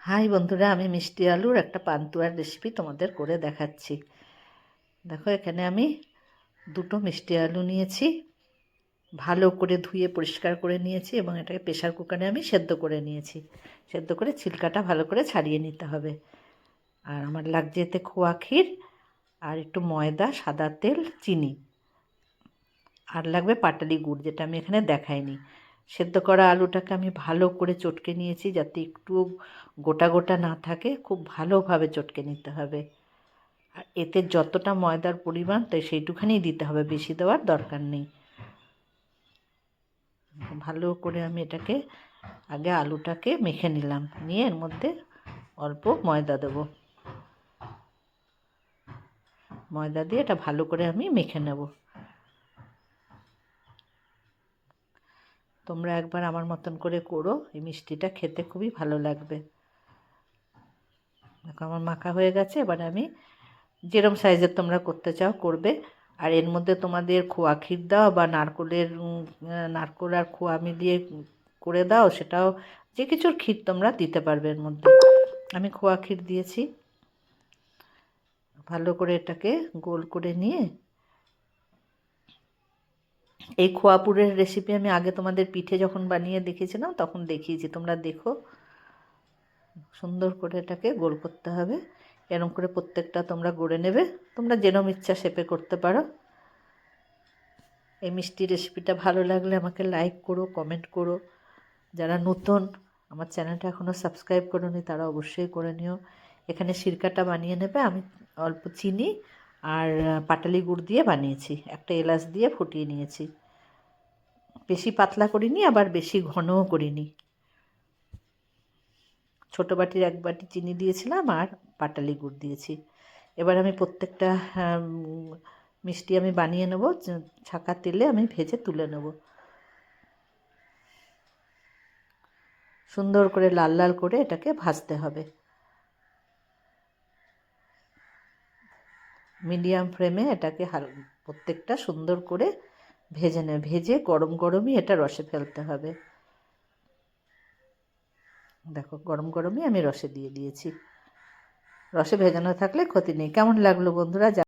High বন্ধুরা, আমি মিষ্টি আলুর একটা পান্তুয়ার রেসিপি তোমাদের করে দেখাচ্ছি। দেখো, এখানে আমি দুটো মিষ্টি আলু নিয়েছি, ভালো করে ধুয়ে পরিষ্কার করে নিয়েছি এবং এটাকে প্রেশার কুকারে আমি সেদ্ধ করে নিয়েছি। সেদ্ধ করে ছিলকাটা ভালো করে ছাড়িয়ে নিতে হবে। আর আমার লাগছে এতে খোয়া ক্ষীর আর একটু ময়দা, সাদা তেল, চিনি, আর লাগবে পাটালি গুড়, যেটা আমি এখানে দেখাইনি। সেদ্ধ করা আলুটাকে আমি ভালো করে চটকে নিয়েছি, যাতে একটু গোটা গোটা না থাকে। খুব ভালোভাবে চটকে নিতে হবে। আর এতে যতটা ময়দার পরিমাণ তাই সেইটুখানি দিতে হবে, বেশি দেওয়ার দরকার নেই। ভালো করে আমি এটাকে আগে আলুটাকে মেখে নিলাম, নিয়ে এর মধ্যে অল্প ময়দা দেবো। ময়দা দিয়ে এটা ভালো করে আমি মেখে নেব। তোমরা একবার আমার মতন করে করো, এই মিষ্টিটা খেতে খুবই ভালো লাগবে। দেখো, আমার মাখা হয়ে গেছে। এবার আমি যেরকম সাইজের তোমরা করতে চাও করবে। আর এর মধ্যে তোমাদের খোয়া ক্ষীর দাও বা নারকোল আর খোয়া মিলিয়ে করে দাও, সেটাও যে কিছুর ক্ষীর তোমরা দিতে পারবে এর মধ্যে। আমি খোয়া ক্ষীর দিয়েছি। ভালো করে এটাকে গোল করে নিয়ে, এই খোয়াপুরের রেসিপি আমি আগে তোমাদের পিঠে যখন বানিয়ে দেখিয়েছিলাম তখন দেখিয়েছি, তোমরা দেখো। সুন্দর করে এটাকে গোল করতে হবে। এরকম করে প্রত্যেকটা তোমরা গড়ে নেবে। তোমরা যেরকম ইচ্ছা শেপে করতে পারো। এই মিষ্টি রেসিপিটা ভালো লাগলে আমাকে লাইক করো, কমেন্ট করো। যারা নতুন আমার চ্যানেলটা এখনও সাবস্ক্রাইব করোনি তারা অবশ্যই করে নিও। এখানে সিরকাটা বানিয়ে নেবে। আমি অল্প চিনি আর পাটালি গুড় দিয়ে বানিয়েছি, একটা এলাচ দিয়ে ফুটিয়ে নিয়েছি। বেশি পাতলা করিনি, আবার বেশি ঘনও করিনি। ছোটো বাটির 1 বাটি চিনি দিয়েছিলাম আর পাটালি গুড় দিয়েছি। এবার আমি প্রত্যেকটা মিষ্টি আমি বানিয়ে নেব, ছাঁকা তেলে আমি ভেজে তুলে নেব। সুন্দর করে লাল লাল করে এটাকে ভাজতে হবে। মিডিয়াম ফ্লেমে এটাকে প্রত্যেকটা সুন্দর করে ভেজে গরম গরমই এটা রসে ফেলতে হবে। দেখো, গরম গরমই আমি রসে দিয়ে দিয়েছি। রসে ভেজানো থাকলে ক্ষতি নেই। কেমন লাগলো বন্ধুরা?